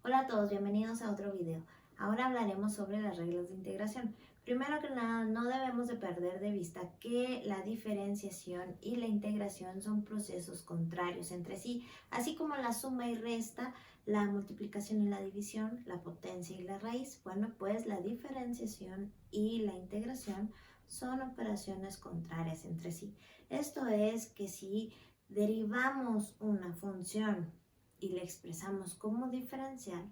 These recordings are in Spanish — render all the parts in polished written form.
Hola a todos, bienvenidos a otro video. Ahora hablaremos sobre las reglas de integración. Primero que nada, no debemos de perder de vista que la diferenciación y la integración son procesos contrarios entre sí, así como la suma y resta, la multiplicación y la división, la potencia y la raíz. Bueno, pues la diferenciación y la integración son operaciones contrarias entre sí. Esto es que si derivamos una función y le expresamos como diferencial,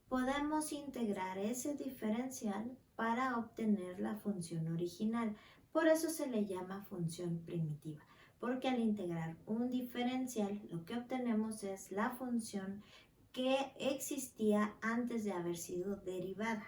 podemos integrar ese diferencial para obtener la función original. Por eso se le llama función primitiva, porque al integrar un diferencial, lo que obtenemos es la función que existía antes de haber sido derivada.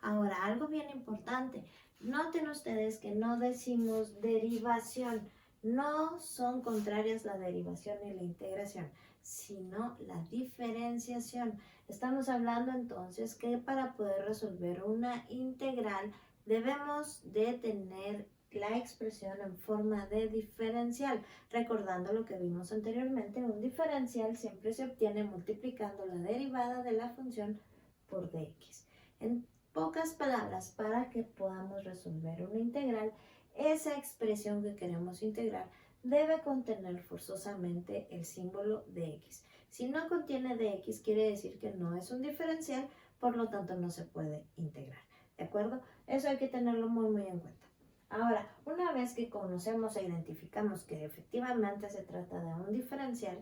Ahora, algo bien importante, noten ustedes que no decimos derivación, no son contrarias la derivación y la integración, sino la diferenciación. Estamos hablando entonces que para poder resolver una integral debemos de tener la expresión en forma de diferencial. Recordando lo que vimos anteriormente, un diferencial siempre se obtiene multiplicando la derivada de la función por dx. En pocas palabras, para que podamos resolver una integral, esa expresión que queremos integrar debe contener forzosamente el símbolo de x. Si no contiene dx, quiere decir que no es un diferencial, por lo tanto no se puede integrar. ¿De acuerdo? Eso hay que tenerlo muy en cuenta. Ahora, una vez que conocemos e identificamos que efectivamente se trata de un diferencial,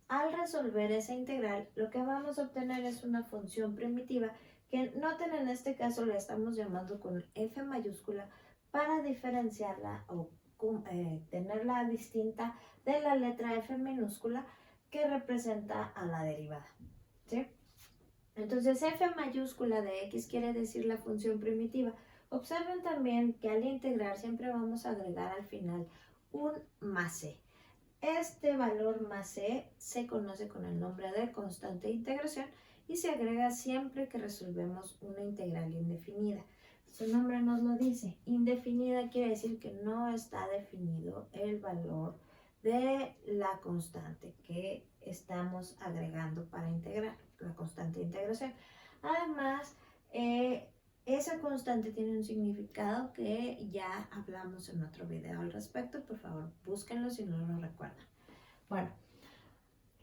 al resolver esa integral, lo que vamos a obtener es una función primitiva que, noten, en este caso la estamos llamando con F mayúscula para diferenciarla o tenerla distinta de la letra F minúscula que representa a la derivada, ¿sí? Entonces F mayúscula de X quiere decir la función primitiva. Observen también que al integrar siempre vamos a agregar al final un más C. Este valor más C se conoce con el nombre de constante de integración y se agrega siempre que resolvemos una integral indefinida. Su nombre nos lo dice. Indefinida quiere decir que no está definido el valor de la constante que estamos agregando para integrar, la constante de integración. Además, esa constante tiene un significado que ya hablamos en otro video al respecto. Por favor, búsquenlo si no lo recuerdan. Bueno,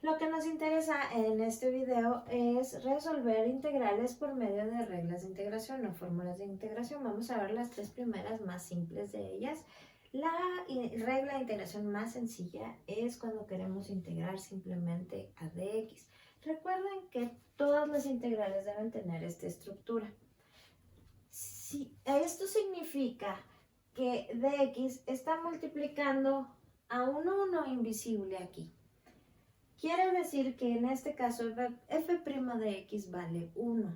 lo que nos interesa en este video es resolver integrales por medio de reglas de integración o fórmulas de integración. Vamos a ver las tres primeras más simples de ellas. La regla de integración más sencilla es cuando queremos integrar simplemente a dx. Recuerden que todas las integrales deben tener esta estructura. Esto significa que dx está multiplicando a un 1 invisible aquí. Quiere decir que en este caso f' de x vale 1.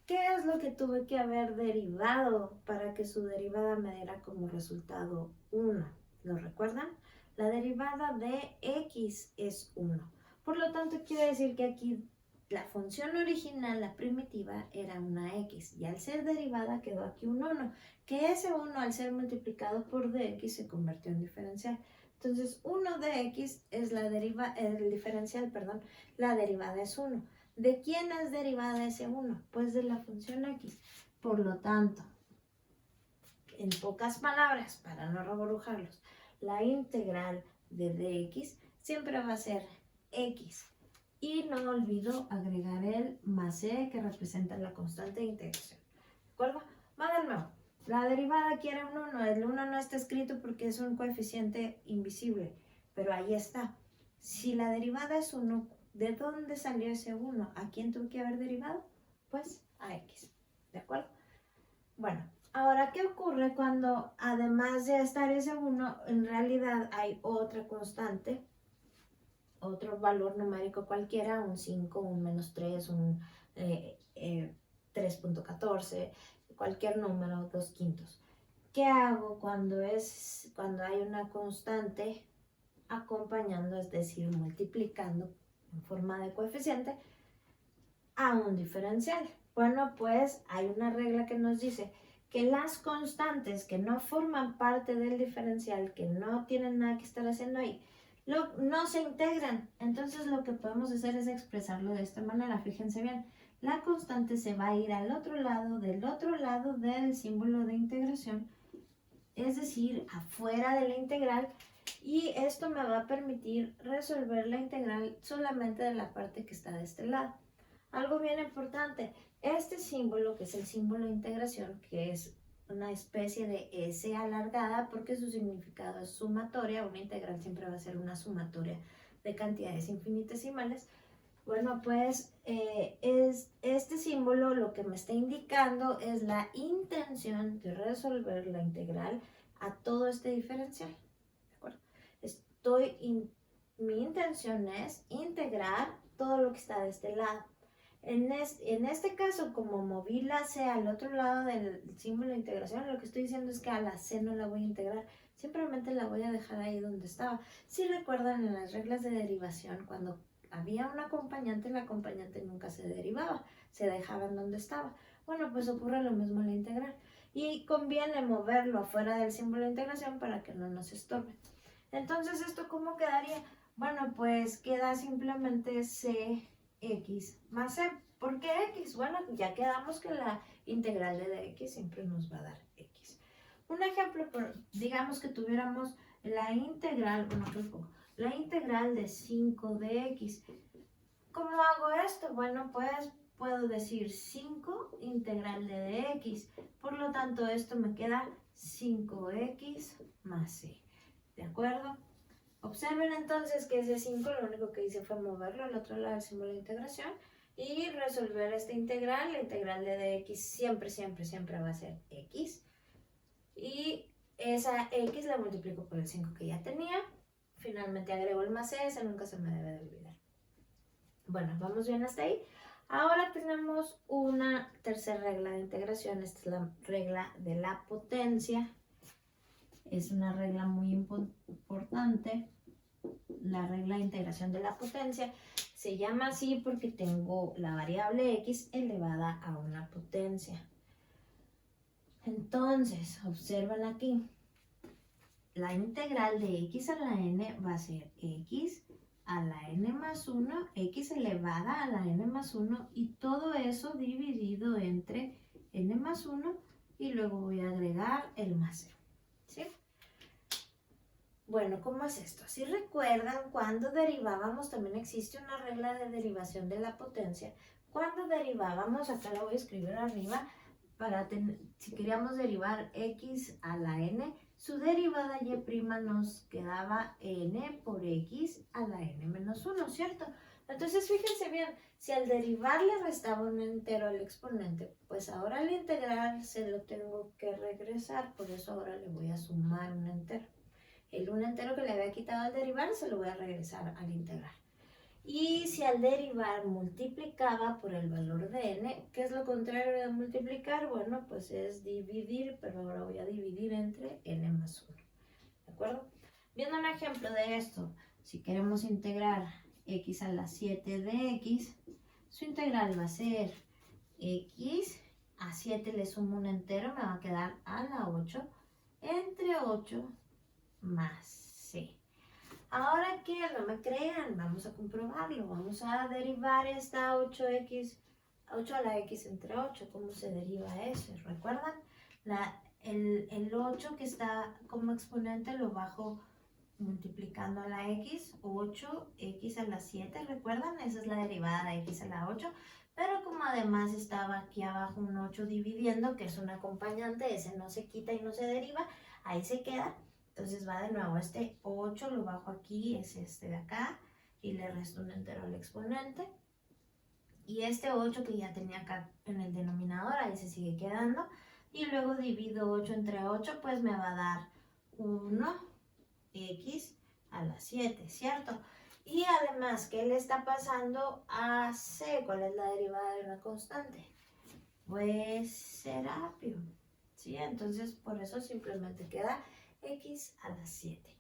¿Qué es lo que tuve que haber derivado para que su derivada me diera como resultado 1? ¿Lo recuerdan? La derivada de x es 1. Por lo tanto, quiere decir que aquí la función original, la primitiva, era una x. Y al ser derivada quedó aquí un 1. Que ese 1 al ser multiplicado por dx se convirtió en diferencial. Entonces, 1 de x es el diferencial, la derivada es 1. ¿De quién es derivada ese 1? Pues de la función x. Por lo tanto, en pocas palabras, para no reburujarlos, la integral de dx siempre va a ser x. Y no olvido agregar el más c que representa la constante de integración. ¿De acuerdo? Va de nuevo. La derivada quiere un 1. El 1 no está escrito porque es un coeficiente invisible, pero ahí está. Si la derivada es 1, ¿de dónde salió ese 1? ¿A quién tuvo que haber derivado? Pues a x. ¿De acuerdo? Bueno, ahora, ¿qué ocurre cuando además de estar ese 1, en realidad hay otra constante, otro valor numérico cualquiera, un 5, un menos 3, un 3.14, cualquier número, 2/5? ¿Qué hago cuando hay una constante acompañando, es decir, multiplicando en forma de coeficiente a un diferencial? Bueno, pues hay una regla que nos dice que las constantes que no forman parte del diferencial, que no tienen nada que estar haciendo ahí, no se integran. Entonces lo que podemos hacer es expresarlo de esta manera. Fíjense bien, la constante se va a ir al otro lado, del otro lado del símbolo de integración, es decir, afuera de la integral, y esto me va a permitir resolver la integral solamente de la parte que está de este lado. Algo bien importante, este símbolo, que es el símbolo de integración, que es una especie de S alargada porque su significado es sumatoria, una integral siempre va a ser una sumatoria de cantidades infinitesimales. Bueno, pues este símbolo lo que me está indicando es la intención de resolver la integral a todo este diferencial. ¿De acuerdo? Mi intención es integrar todo lo que está de este lado. En este caso, como moví la C al otro lado del símbolo de integración, lo que estoy diciendo es que a la C no la voy a integrar, simplemente la voy a dejar ahí donde estaba. Si recuerdan en las reglas de derivación, cuando había un acompañante, el acompañante nunca se derivaba, se dejaba en donde estaba. Bueno, pues ocurre lo mismo en la integral. Y conviene moverlo afuera del símbolo de integración para que no nos estorbe. Entonces, ¿esto cómo quedaría? Bueno, pues queda simplemente CX más C. ¿Por qué X? Bueno, ya quedamos que la integral de dx siempre nos va a dar X. Un ejemplo, digamos que tuviéramos la integral, la integral de 5 de X. ¿Cómo hago esto? Bueno, pues puedo decir 5 integral de dx. Por lo tanto, esto me queda 5x más c. ¿De acuerdo? Observen entonces que ese 5 lo único que hice fue moverlo al otro lado del símbolo de integración y resolver esta integral. La integral de dx siempre va a ser x. Y esa x la multiplico por el 5 que ya tenía. Finalmente agrego el más c, ese nunca se me debe de olvidar. Bueno, vamos bien hasta ahí. Ahora tenemos una tercera regla de integración. Esta es la regla de la potencia. Es una regla muy importante. La regla de integración de la potencia se llama así porque tengo la variable x elevada a una potencia. Entonces, observen aquí. La integral de x a la n va a ser x a la n más 1, x elevada a la n más 1 y todo eso dividido entre n más 1 y luego voy a agregar el más 0. ¿Sí? Bueno, ¿cómo es esto? Si recuerdan, cuando derivábamos, también existe una regla de derivación de la potencia. Cuando derivábamos, acá la voy a escribir arriba, si queríamos derivar x a la n, su derivada y' nos quedaba n por x a la n menos 1, ¿cierto? Entonces, fíjense bien, si al derivar le restaba un entero al exponente, pues ahora al integral se lo tengo que regresar, por eso ahora le voy a sumar un entero. El un entero que le había quitado al derivar se lo voy a regresar al integral. Y si al derivar multiplicaba por el valor de n, ¿qué es lo contrario de multiplicar? Bueno, pues es dividir, pero ahora voy a dividir entre n más 1. ¿De acuerdo? Viendo un ejemplo de esto, si queremos integrar x a la 7 de x, su integral va a ser x, a 7 le sumo un entero, me va a quedar a la 8, entre 8 más c. Ahora que no me crean, vamos a comprobarlo. Vamos a derivar esta 8 a la x entre 8. ¿Cómo se deriva eso? ¿Recuerdan? El 8 que está como exponente lo bajo multiplicando a la x. 8x a la 7, ¿recuerdan? Esa es la derivada de x a la 8. Pero como además estaba aquí abajo un 8 dividiendo, que es un acompañante, ese no se quita y no se deriva, ahí se queda. Entonces va de nuevo, este 8 lo bajo aquí, es este de acá, y le resto un entero al exponente. Y este 8 que ya tenía acá en el denominador, ahí se sigue quedando. Y luego divido 8 entre 8, pues me va a dar 1x a la 7, ¿cierto? Y además, ¿qué le está pasando a c? ¿Cuál es la derivada de una constante? Pues Serapio, ¿sí? Entonces, por eso simplemente queda x a la 7.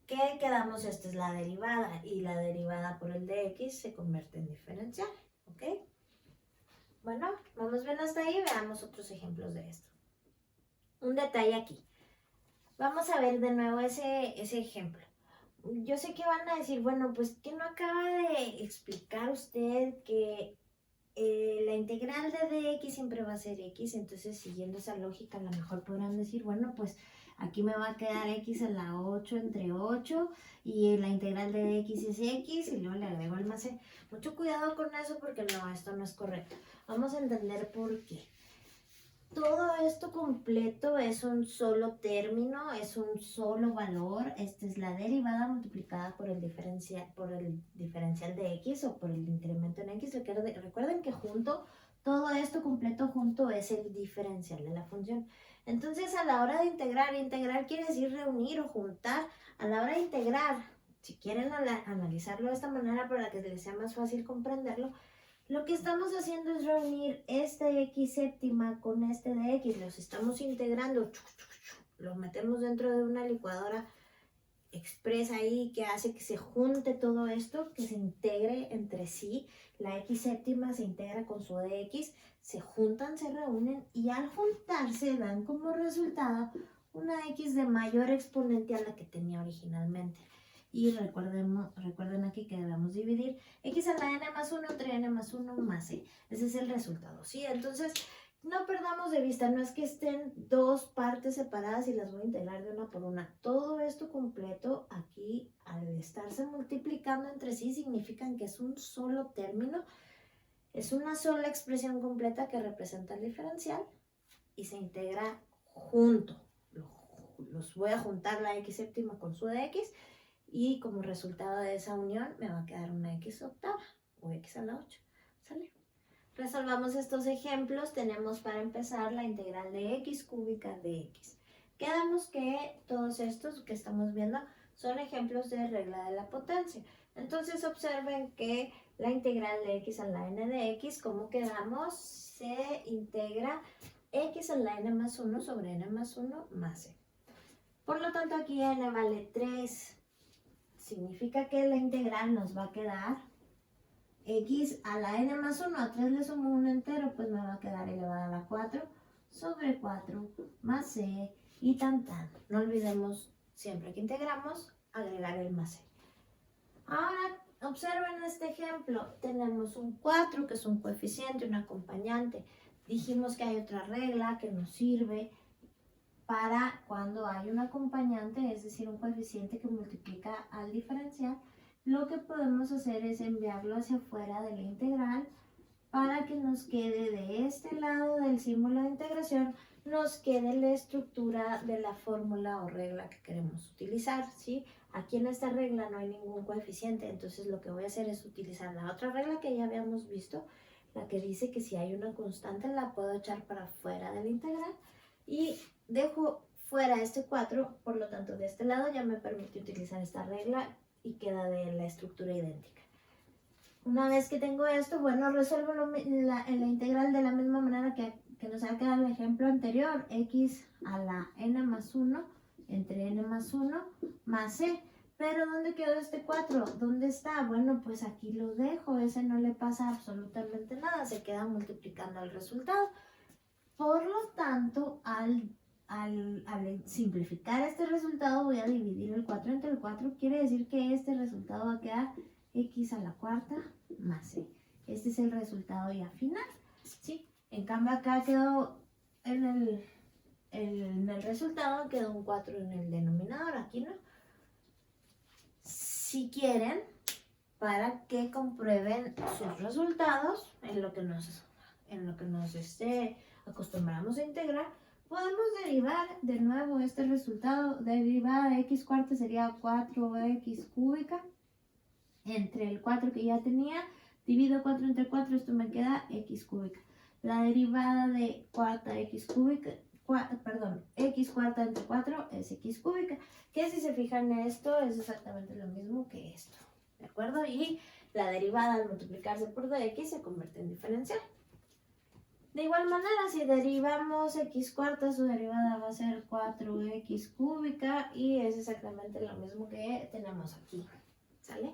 ¿Qué quedamos? Esta es la derivada y la derivada por el de x se convierte en diferencial, ¿ok? Bueno, vamos bien hasta ahí, veamos otros ejemplos de esto. Un detalle aquí. Vamos a ver de nuevo ese ejemplo. yo sé que van a decir, bueno, pues que no acaba de explicar usted que la integral de dx siempre va a ser x, entonces siguiendo esa lógica a lo mejor podrán decir, bueno, pues aquí me va a quedar x a la 8 entre 8 y la integral de dx es x y luego le agrego el más c. Mucho cuidado con eso porque no, esto no es correcto. Vamos a entender por qué. Todo esto completo es un solo término, es un solo valor. Esta es la derivada multiplicada por el diferencial de x o por el incremento en x. Recuerden que junto, todo esto completo junto es el diferencial de la función. Entonces, a la hora de integrar quiere decir reunir o juntar. A la hora de integrar, si quieren analizarlo de esta manera para que les sea más fácil comprenderlo, lo que estamos haciendo es reunir este x séptima con este de x. Los estamos integrando. Los metemos dentro de una licuadora express ahí que hace que se junte todo esto, que se integre entre sí. La x séptima se integra con su dx, se juntan, se reúnen y al juntarse dan como resultado una x de mayor exponente a la que tenía originalmente. Y recuerden aquí que debemos dividir x a la n más 1 entre n más 1 más c. Ese es el resultado, ¿sí? Entonces, no perdamos de vista, no es que estén dos partes separadas y las voy a integrar de una por una. Todo esto completo aquí, al estarse multiplicando entre sí, significan que es un solo término, es una sola expresión completa que representa el diferencial y se integra junto. Los voy a juntar la x séptima con su de x y como resultado de esa unión me va a quedar una x octava o x a la 8. ¿Sale? Resolvamos estos ejemplos. Tenemos para empezar la integral de x cúbica de x. Quedamos que todos estos que estamos viendo son ejemplos de regla de la potencia. Entonces observen que la integral de x a la n de x, ¿cómo quedamos? Se integra x a la n más 1 sobre n más 1 más c. Por lo tanto aquí n vale 3. Significa que la integral nos va a quedar x a la n más 1, a 3 le sumo un entero, pues me va a quedar elevada a la 4 sobre 4 más c y tan. No olvidemos, siempre que integramos, agregar el más c. Ahora, observen este ejemplo. Tenemos un 4, que es un coeficiente, un acompañante. Dijimos que hay otra regla que nos sirve para cuando hay un acompañante, es decir, un coeficiente que multiplica al diferencial. Lo que podemos hacer es enviarlo hacia afuera de la integral para que nos quede de este lado del símbolo de integración, nos quede la estructura de la fórmula o regla que queremos utilizar, ¿sí? Aquí en esta regla no hay ningún coeficiente, entonces lo que voy a hacer es utilizar la otra regla que ya habíamos visto, la que dice que si hay una constante la puedo echar para afuera de la integral y dejo fuera este 4, por lo tanto de este lado ya me permite utilizar esta regla y queda de la estructura idéntica. Una vez que tengo esto, bueno, resuelvo la integral de la misma manera que nos ha quedado el ejemplo anterior, x a la n más 1 entre n más 1 más c. Pero ¿dónde quedó este 4? ¿Dónde está? Bueno, pues aquí lo dejo, ese no le pasa absolutamente nada, se queda multiplicando el resultado. Por lo tanto, al simplificar este resultado voy a dividir el 4 entre el 4, quiere decir que este resultado va a quedar x a la cuarta más c. Este es el resultado ya final, ¿sí? En cambio acá quedó en el resultado quedó un 4 en el denominador, aquí no. Si quieren, para que comprueben sus resultados en lo que nos acostumbramos a integrar, podemos derivar de nuevo este resultado. Derivada de x cuarta sería 4x cúbica entre el 4 que ya tenía, divido 4 entre 4, esto me queda x cúbica. La derivada de cuarta x cúbica, x cuarta entre 4 es x cúbica, que si se fijan esto es exactamente lo mismo que esto, ¿de acuerdo? Y la derivada al multiplicarse por dx se convierte en diferencial. De igual manera, si derivamos x cuarta, su derivada va a ser 4x cúbica y es exactamente lo mismo que tenemos aquí, ¿sale?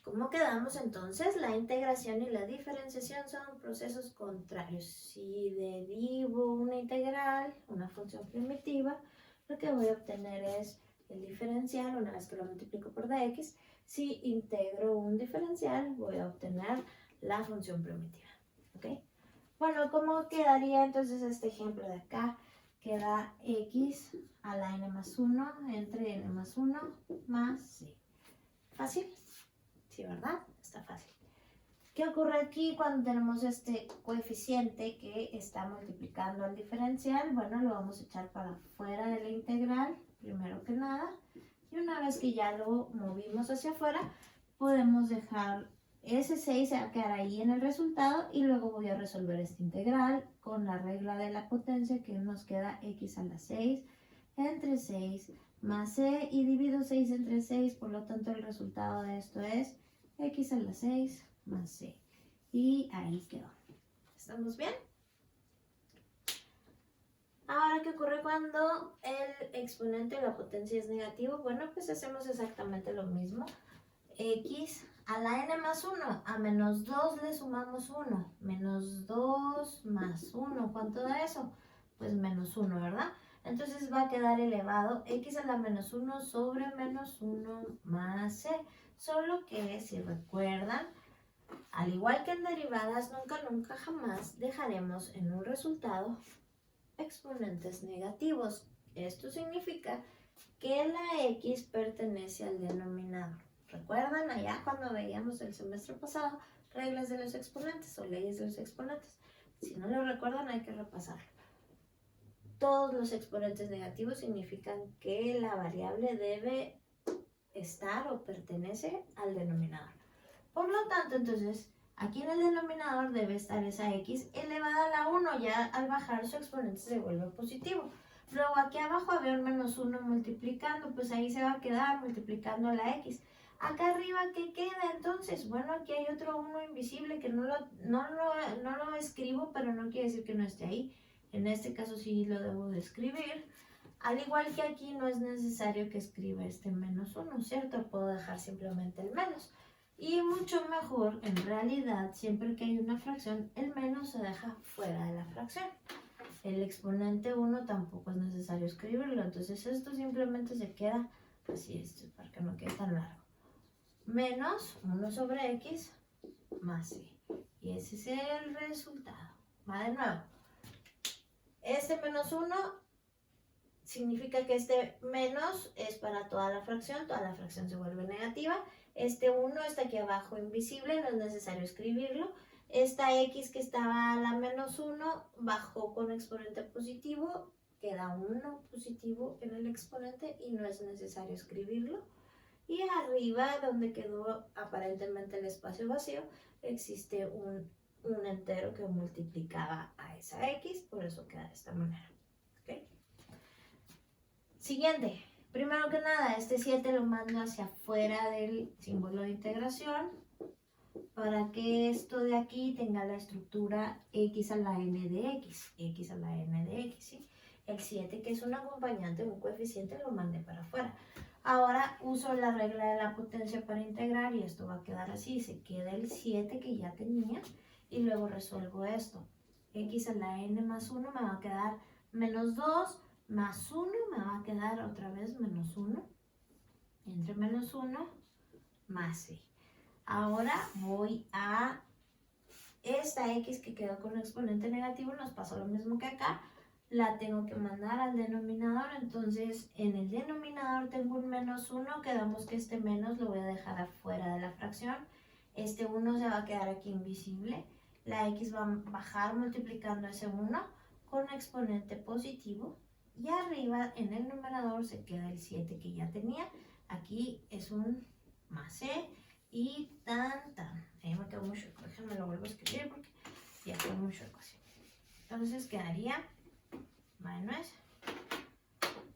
¿Cómo quedamos entonces? La integración y la diferenciación son procesos contrarios. Si derivo una integral, una función primitiva, lo que voy a obtener es el diferencial una vez que lo multiplico por dx. Si integro un diferencial, voy a obtener la función primitiva. ¿Ok? Bueno, ¿cómo quedaría entonces este ejemplo de acá? Queda x a la n más 1 entre n más 1 más c. ¿Fácil? Sí, ¿verdad? Está fácil. ¿Qué ocurre aquí cuando tenemos este coeficiente que está multiplicando al diferencial? Bueno, lo vamos a echar para afuera de la integral, primero que nada. Y una vez que ya lo movimos hacia afuera, podemos dejar ese 6, se va a quedar ahí en el resultado. Y luego voy a resolver esta integral con la regla de la potencia, que nos queda x a la 6 entre 6 más c. Y divido 6 entre 6, por lo tanto el resultado de esto es x a la 6 más c. Y ahí quedó. ¿Estamos bien? Ahora, ¿qué ocurre cuando el exponente de la potencia es negativo? Bueno, pues hacemos exactamente lo mismo. X a la n más 1, a menos 2 le sumamos 1. Menos 2 más 1, ¿cuánto da eso? Pues menos 1, ¿verdad? Entonces va a quedar elevado x a la menos 1 sobre menos 1 más c. Solo que, si recuerdan, al igual que en derivadas, nunca jamás dejaremos en un resultado exponentes negativos. Esto significa que la x pertenece al denominador. ¿Recuerdan allá cuando veíamos el semestre pasado reglas de los exponentes o leyes de los exponentes? Si no lo recuerdan, hay que repasarlo. Todos los exponentes negativos significan que la variable debe estar o pertenece al denominador. Por lo tanto, entonces, aquí en el denominador debe estar esa x elevada a la 1. Ya al bajar su exponente se vuelve positivo. Luego aquí abajo había un menos 1 multiplicando, pues ahí se va a quedar multiplicando la x. Acá arriba, ¿qué queda entonces? Bueno, aquí hay otro 1 invisible que no lo escribo, pero no quiere decir que no esté ahí. En este caso sí lo debo de escribir. Al igual que aquí no es necesario que escriba este menos 1, ¿cierto? Puedo dejar simplemente el menos. Y mucho mejor, en realidad, siempre que hay una fracción, el menos se deja fuera de la fracción. El exponente 1 tampoco es necesario escribirlo, entonces esto simplemente se queda así, para que no quede tan largo. Menos 1 sobre x más c. Y ese es el resultado. Va de nuevo. Este menos 1 significa que este menos es para toda la fracción se vuelve negativa. Este 1 está aquí abajo invisible, no es necesario escribirlo. Esta x que estaba a la menos 1 bajó con exponente positivo, queda 1 positivo en el exponente y no es necesario escribirlo. Y arriba, donde quedó aparentemente el espacio vacío, existe un entero que multiplicaba a esa x, por eso queda de esta manera. ¿Okay? Siguiente. Primero que nada, este 7 lo mando hacia afuera del símbolo de integración para que esto de aquí tenga la estructura x a la n de x a la n de x, ¿sí? El 7, que es un acompañante, un coeficiente, lo mandé para afuera. Ahora uso la regla de la potencia para integrar y esto va a quedar así. Se queda el 7 que ya tenía y luego resuelvo esto. X a la n más 1 me va a quedar menos 2 más 1 me va a quedar otra vez menos 1. Entre menos 1 más c. Ahora voy a esta x que quedó con exponente negativo, nos pasó lo mismo que acá. La tengo que mandar al denominador, entonces en el denominador tengo un menos 1, quedamos que este menos lo voy a dejar afuera de la fracción. Este 1 se va a quedar aquí invisible, la x va a bajar multiplicando ese 1 con exponente positivo y arriba en el numerador se queda el 7 que ya tenía, aquí es un más c y ahí me quedó muy chueco, déjenme lo vuelvo a escribir porque ya quedó muy chueco así. Entonces quedaría menos,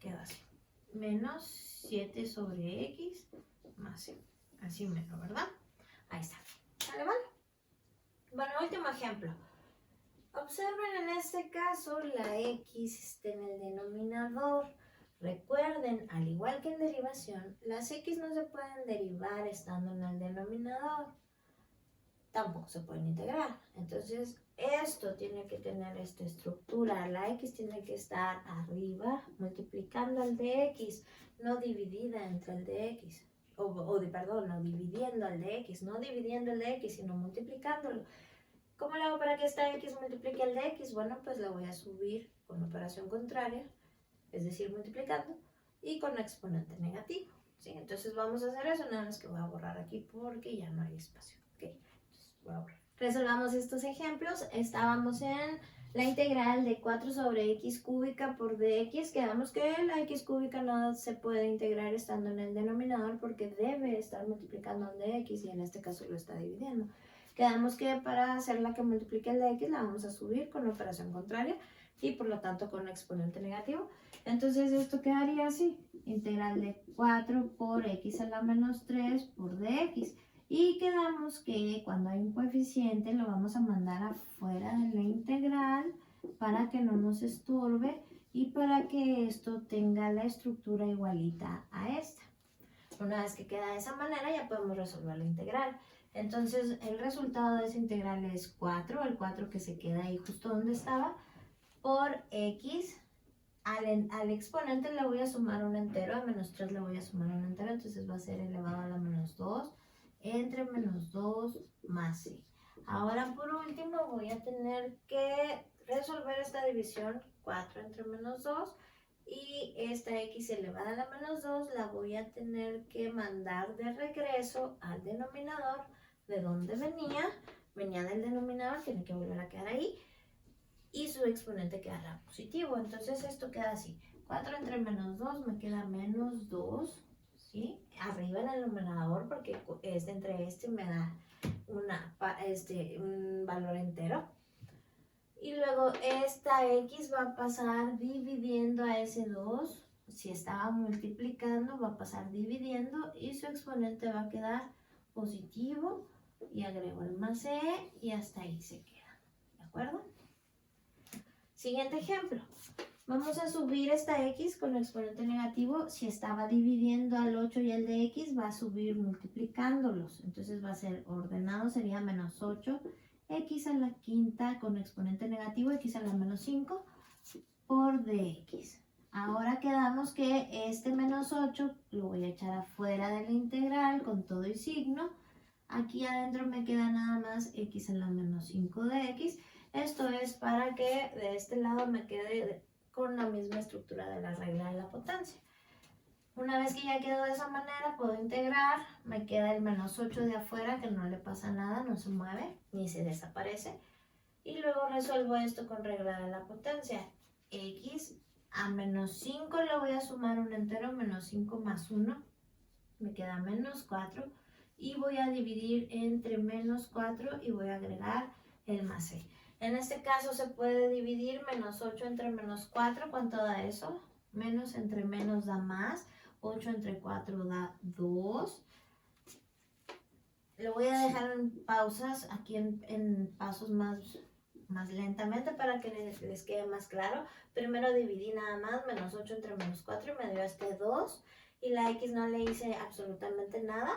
queda así, menos 7 sobre x más c, así menos, ¿verdad? Ahí está, ¿vale? Bueno, último ejemplo. Observen en este caso la x está en el denominador. Recuerden, al igual que en derivación, las x no se pueden derivar estando en el denominador. tampoco se pueden integrar. Entonces, esto tiene que tener esta estructura. La x tiene que estar arriba multiplicando al dx, no dividida entre el dx. Perdón, no dividiendo al dx, no dividiendo el dx, sino multiplicándolo. ¿Cómo le hago para que esta x multiplique al dx? Bueno, pues la voy a subir con operación contraria, es decir, multiplicando, y con exponente negativo. ¿Sí? Entonces vamos a hacer eso, nada más que voy a borrar aquí porque ya no hay espacio. ¿Okay? Entonces voy a borrar. Resolvamos estos ejemplos. Estábamos en la integral de 4 sobre x cúbica por dx. Quedamos que la x cúbica no se puede integrar estando en el denominador porque debe estar multiplicando al dx y en este caso lo está dividiendo. Quedamos que para hacer la que multiplique el dx la vamos a subir con operación contraria y por lo tanto con exponente negativo. Entonces esto quedaría así, integral de 4 por x a la menos 3 por dx. Y quedamos que cuando hay un coeficiente lo vamos a mandar afuera de la integral para que no nos estorbe y para que esto tenga la estructura igualita a esta. Una vez que queda de esa manera ya podemos resolver la integral. Entonces el resultado de esa integral es 4, el 4 que se queda ahí justo donde estaba, por x. Al exponente le voy a sumar un entero, a menos 3 le voy a sumar un entero, entonces va a ser elevado a la menos 2 entre menos 2 más c. Ahora por último voy a tener que resolver esta división, 4 entre menos 2, y esta x elevada a la menos 2 la voy a tener que mandar de regreso al denominador de donde venía del denominador, tiene que volver a quedar ahí, y su exponente quedará positivo. Entonces esto queda así, 4 entre menos 2 me queda menos 2, ¿sí? Arriba en el numerador porque es entre este me da un valor entero. Y luego esta x va a pasar dividiendo a ese 2, si estaba multiplicando va a pasar dividiendo y su exponente va a quedar positivo y agrego el más c y hasta ahí se queda, ¿de acuerdo? Siguiente ejemplo. Vamos a subir esta x con el exponente negativo. Si estaba dividiendo al 8 y al de x, va a subir multiplicándolos. Entonces va a ser ordenado, sería menos 8, x a la quinta con exponente negativo, x a la menos 5 por dx. Ahora quedamos que este menos 8 lo voy a echar afuera de la integral con todo y signo. Aquí adentro me queda nada más x a la menos 5 de x. Esto es para que de este lado me quede con la misma estructura de la regla de la potencia. Una vez que ya quedó de esa manera, puedo integrar. Me queda el menos 8 de afuera, que no le pasa nada, no se mueve, ni se desaparece. Y luego resuelvo esto con regla de la potencia. X a menos 5 le voy a sumar un entero, menos 5 más 1. Me queda menos 4. Y voy a dividir entre menos 4 y voy a agregar el más c. En este caso se puede dividir menos 8 entre menos 4. ¿Cuánto da eso? Menos entre menos da más. 8 entre 4 da 2. Lo voy a dejar en pausas, aquí en pasos más lentamente para que les quede más claro. Primero dividí nada más, menos 8 entre menos 4 y me dio este 2. Y la x no le hice absolutamente nada.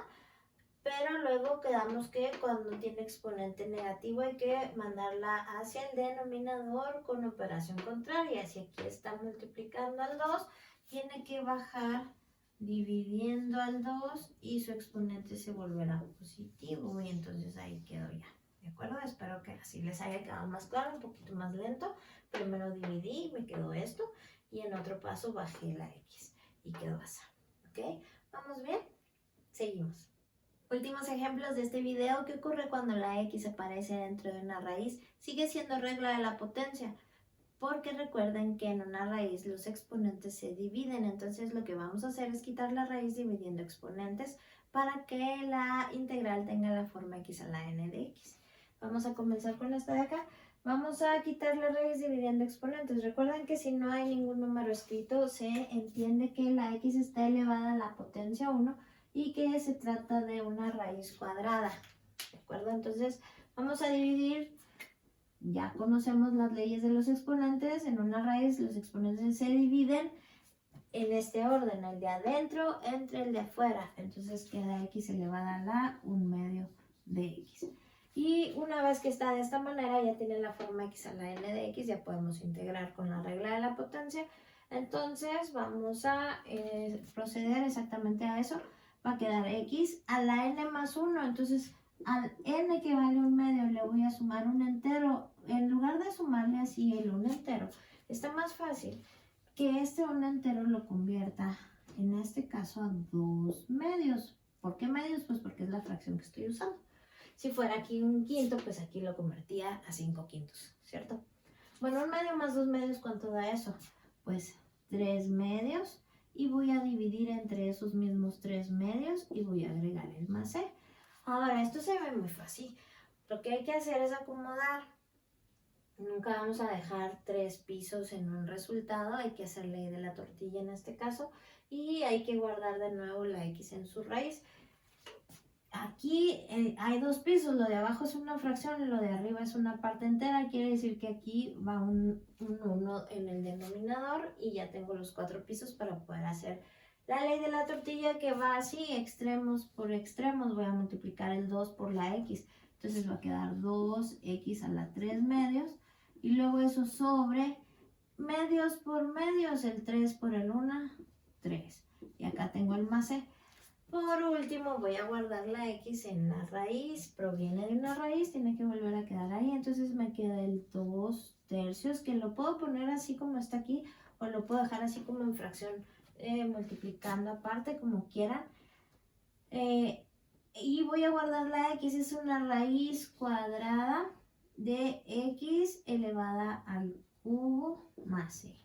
Pero luego quedamos que cuando tiene exponente negativo hay que mandarla hacia el denominador con operación contraria. Si aquí está multiplicando al 2, tiene que bajar dividiendo al 2 y su exponente se volverá positivo. Y entonces ahí quedó ya. ¿De acuerdo? Espero que así les haya quedado más claro, un poquito más lento. Primero dividí y me quedó esto. Y en otro paso bajé la x y quedó así. ¿Ok? ¿Vamos bien? Seguimos. Últimos ejemplos de este video. ¿Qué ocurre cuando la x aparece dentro de una raíz? Sigue siendo regla de la potencia, porque recuerden que en una raíz los exponentes se dividen. Entonces lo que vamos a hacer es quitar la raíz dividiendo exponentes para que la integral tenga la forma x a la n de x. Vamos a comenzar con esta de acá. Vamos a quitar la raíz dividiendo exponentes. Recuerden que si no hay ningún número escrito, se entiende que la x está elevada a la potencia 1 y que se trata de una raíz cuadrada, ¿de acuerdo? Entonces vamos a dividir, ya conocemos las leyes de los exponentes, en una raíz los exponentes se dividen en este orden, el de adentro entre el de afuera, entonces queda x elevada a la 1/2 de x. Y una vez que está de esta manera, ya tiene la forma x a la n de x, ya podemos integrar con la regla de la potencia. Entonces vamos a proceder exactamente a eso. Va a quedar x a la n más 1. Entonces al n que vale 1/2 le voy a sumar un entero. En lugar de sumarle así el 1 entero, está más fácil que este 1 entero lo convierta, en este caso, a 2/2. ¿Por qué medios? Pues porque es la fracción que estoy usando. Si fuera aquí 1/5, pues aquí lo convertía a 5/5, ¿cierto? Bueno, 1/2 más 2/2, ¿cuánto da eso? Pues 3/2, y voy a dividir entre esos mismos 3/2 y voy a agregar el más c. Ahora, esto se ve muy fácil. Lo que hay que hacer es acomodar. Nunca vamos a dejar 3 pisos en un resultado, hay que hacer ley de la tortilla en este caso, y hay que guardar de nuevo la x en su raíz. Aquí hay 2 pisos, lo de abajo es una fracción y lo de arriba es una parte entera, quiere decir que aquí va un 1 en el denominador y ya tengo los 4 pisos para poder hacer la ley de la tortilla, que va así, extremos por extremos. Voy a multiplicar el 2 por la x, entonces va a quedar 2x a la 3/2, y luego eso sobre medios por medios, el 3 por el 1, 3, y acá tengo el más c. Por último, voy a guardar la x en la raíz. Proviene de una raíz, tiene que volver a quedar ahí. Entonces me queda el 2/3, que lo puedo poner así como está aquí, o lo puedo dejar así como en fracción, multiplicando aparte, como quieran. Y voy a guardar la x, es una raíz cuadrada de x elevada al cubo más c.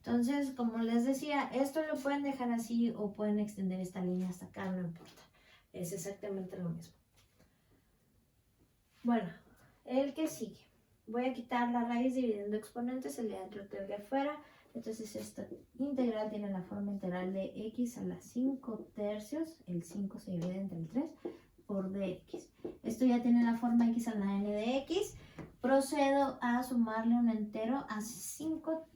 Entonces, como les decía, esto lo pueden dejar así o pueden extender esta línea hasta acá, no importa. Es exactamente lo mismo. Bueno, el que sigue. Voy a quitar la raíz dividiendo exponentes, el de adentro que el de afuera. Entonces, esta integral tiene la forma integral de x a la 5/3. El 5 se divide entre el 3 por dx. Esto ya tiene la forma x a la n de x. Procedo a sumarle un entero a 5/3.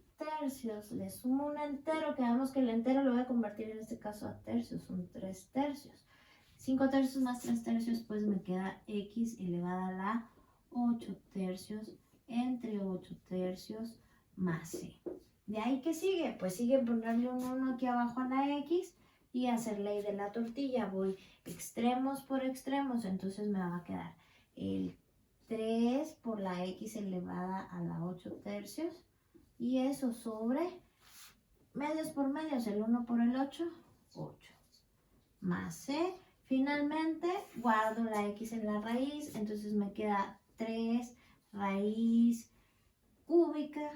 Le sumo un entero, que vemos que el entero lo voy a convertir en este caso a tercios, son 3/3. 5/3 más 3/3, pues me queda x elevada a la 8/3 entre 8/3 más c. ¿De ahí qué sigue? Pues sigue ponerle un 1 aquí abajo a la x y hacer ley de la tortilla. Voy extremos por extremos, entonces me va a quedar el 3 por la x elevada a la 8/3. Y eso sobre medios por medios, el 1 por el 8, 8. Más c. Finalmente guardo la x en la raíz, entonces me queda 3 raíz cúbica,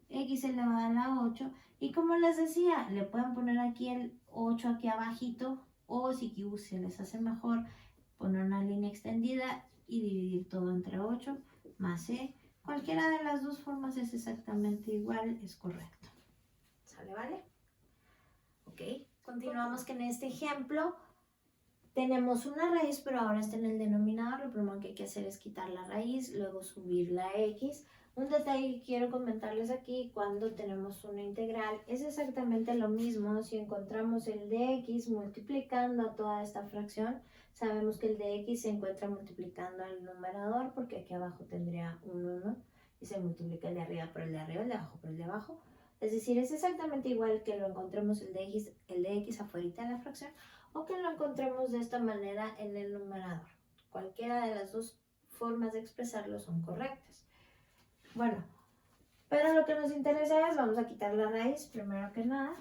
x elevada a la 8. Y como les decía, le pueden poner aquí el 8 aquí abajito, o si se les hace mejor, poner una línea extendida y dividir todo entre 8 más c. Cualquiera de las dos formas es exactamente igual, es correcto. ¿Sale, vale? Ok, continuamos que en este ejemplo tenemos una raíz, pero ahora está en el denominador. Lo primero que hay que hacer es quitar la raíz, luego subir la x. Un detalle que quiero comentarles aquí: cuando tenemos una integral, es exactamente lo mismo. Si encontramos el dx multiplicando a toda esta fracción, sabemos que el dx se encuentra multiplicando al numerador, porque aquí abajo tendría un 1 y se multiplica el de arriba por el de arriba, el de abajo por el de abajo. Es decir, es exactamente igual que lo encontremos el de x afuera de la fracción, o que lo encontremos de esta manera en el numerador. Cualquiera de las dos formas de expresarlo son correctas. Bueno, pero lo que nos interesa es, vamos a quitar la raíz primero que nada.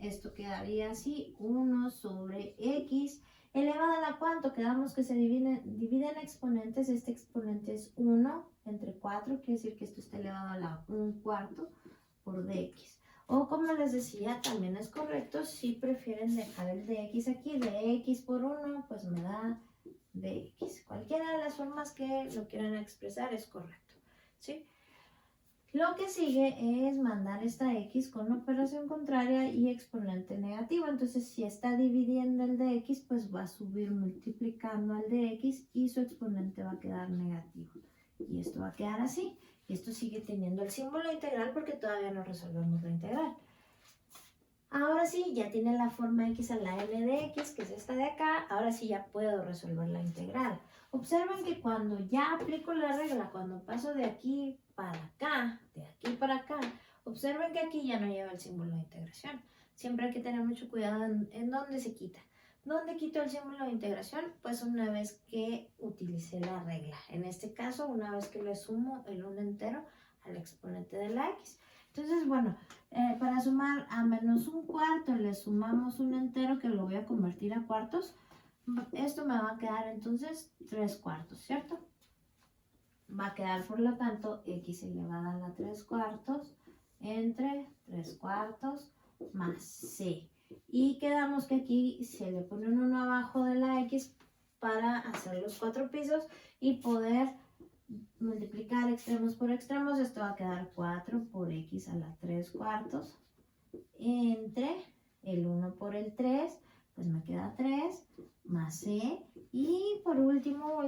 Esto quedaría así: 1 sobre x elevado a la ¿cuánto? Quedamos que se divide en exponentes. Este exponente es 1 entre 4, quiere decir que esto está elevado a la 1/4 por dx. O como les decía, también es correcto si prefieren dejar el dx aquí, dx por 1, pues me da dx. Cualquiera de las formas que lo quieran expresar es correcto, ¿sí? Lo que sigue es mandar esta x con operación contraria y exponente negativo. Entonces, si está dividiendo el dx, pues va a subir multiplicando al dx y su exponente va a quedar negativo. Y esto va a quedar así. Esto sigue teniendo el símbolo integral porque todavía no resolvemos la integral. Ahora sí, ya tiene la forma x a la n de x, que es esta de acá. Ahora sí ya puedo resolver la integral. Observen que cuando ya aplico la regla, cuando paso de aquí para acá, de aquí para acá, observen que aquí ya no lleva el símbolo de integración. Siempre hay que tener mucho cuidado en dónde se quita. ¿Dónde quito el símbolo de integración? Pues una vez que utilicé la regla. En este caso, una vez que le sumo el 1 entero al exponente de la x. Entonces, bueno, para sumar a menos un cuarto le sumamos un entero que lo voy a convertir a cuartos. Esto me va a quedar entonces 3 cuartos, ¿cierto? Va a quedar, por lo tanto, x elevada a la 3 cuartos entre 3 cuartos más c. Y quedamos que aquí se le pone un 1 abajo de la x para hacer los 4 pisos y poder multiplicar extremos por extremos. Esto va a quedar 4 por x a la 3 cuartos entre el 1 por el 3, pues me queda 3 más c. Y por último,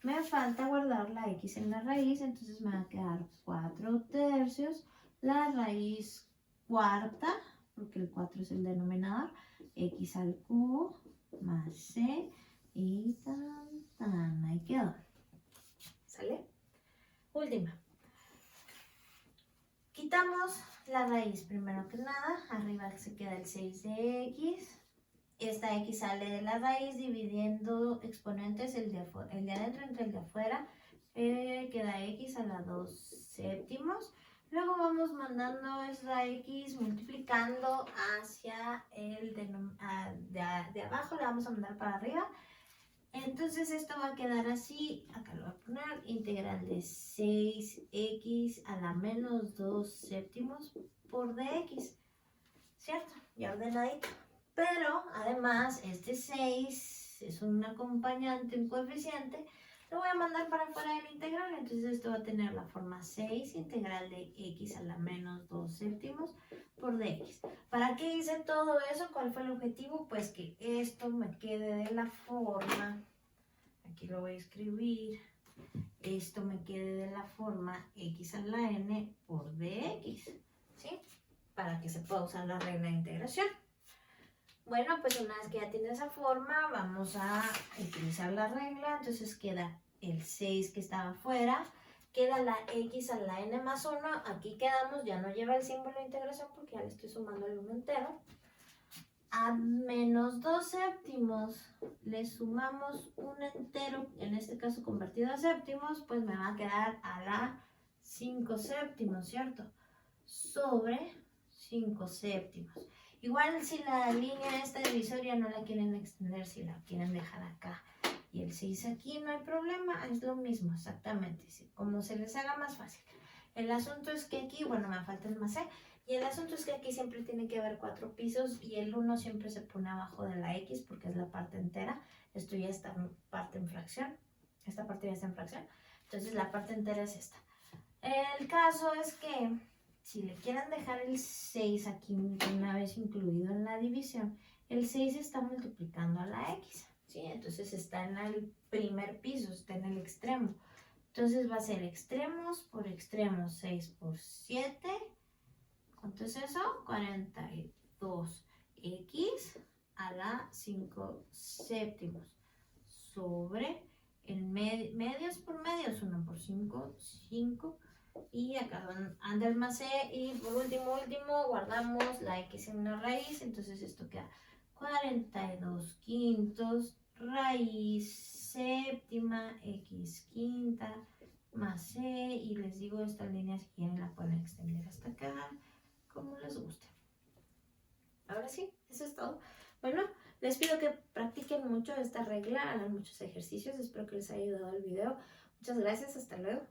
me falta guardar la x en la raíz, entonces me va a quedar 4 tercios, la raíz cuarta, porque el 4 es el denominador, x al cubo más c y tan, ahí quedó. ¿Sale? Última. Quitamos la raíz primero que nada. Arriba se queda el 6 de x. Esta x sale de la raíz dividiendo exponentes, el de adentro entre el de afuera. Queda x a la 2 séptimos. Luego vamos mandando esta x multiplicando hacia el de abajo, la vamos a mandar para arriba. Entonces esto va a quedar así, acá lo voy a poner, integral de 6x a la menos 2 séptimos por dx, ¿cierto? Ya ordenadito. Pero además este 6 es un acompañante, un coeficiente, lo voy a mandar para afuera del integral, entonces esto va a tener la forma 6 integral de x a la menos 2 séptimos por dx. ¿Para qué hice todo eso? ¿Cuál fue el objetivo? Pues que esto me quede de la forma, aquí lo voy a escribir, esto me quede de la forma x a la n por dx, ¿sí? Para que se pueda usar la regla de integración. Bueno, pues una vez que ya tiene esa forma, vamos a utilizar la regla. Entonces queda el 6 que estaba afuera, queda la x a la n más 1. Aquí quedamos, ya no lleva el símbolo de integración porque ya le estoy sumando el 1 entero. A menos 2 séptimos le sumamos un entero, en este caso convertido a séptimos, pues me va a quedar a la 5 séptimos, ¿cierto? Sobre 5 séptimos. Igual si la línea esta divisoria no la quieren extender, si la quieren dejar acá y el 6 aquí, no hay problema, es lo mismo exactamente, como se les haga más fácil. El asunto es que aquí, bueno, me falta el más c, y el asunto es que aquí siempre tiene que haber 4 pisos y el 1 siempre se pone abajo de la x porque es la parte entera. Esto ya está en parte en fracción, esta parte ya está en fracción, entonces la parte entera es esta. El caso es que si le quieren dejar el 6 aquí una vez incluido en la división, el 6 está multiplicando a la x, ¿sí? Entonces está en el primer piso, está en el extremo. Entonces va a ser extremos por extremos, 6 por 7. ¿Cuánto es eso? 42x a la 5 séptimos sobre el medios por medios, 1 por 5, 5. Y acá anda el más c. Y por último, guardamos la x en la raíz. Entonces esto queda 42 quintos raíz séptima x quinta más c. Y les digo, esta línea si quieren la pueden extender hasta acá, como les guste. Ahora sí, eso es todo. Bueno, les pido que practiquen mucho esta regla, hagan muchos ejercicios. Espero que les haya ayudado el video. Muchas gracias, hasta luego.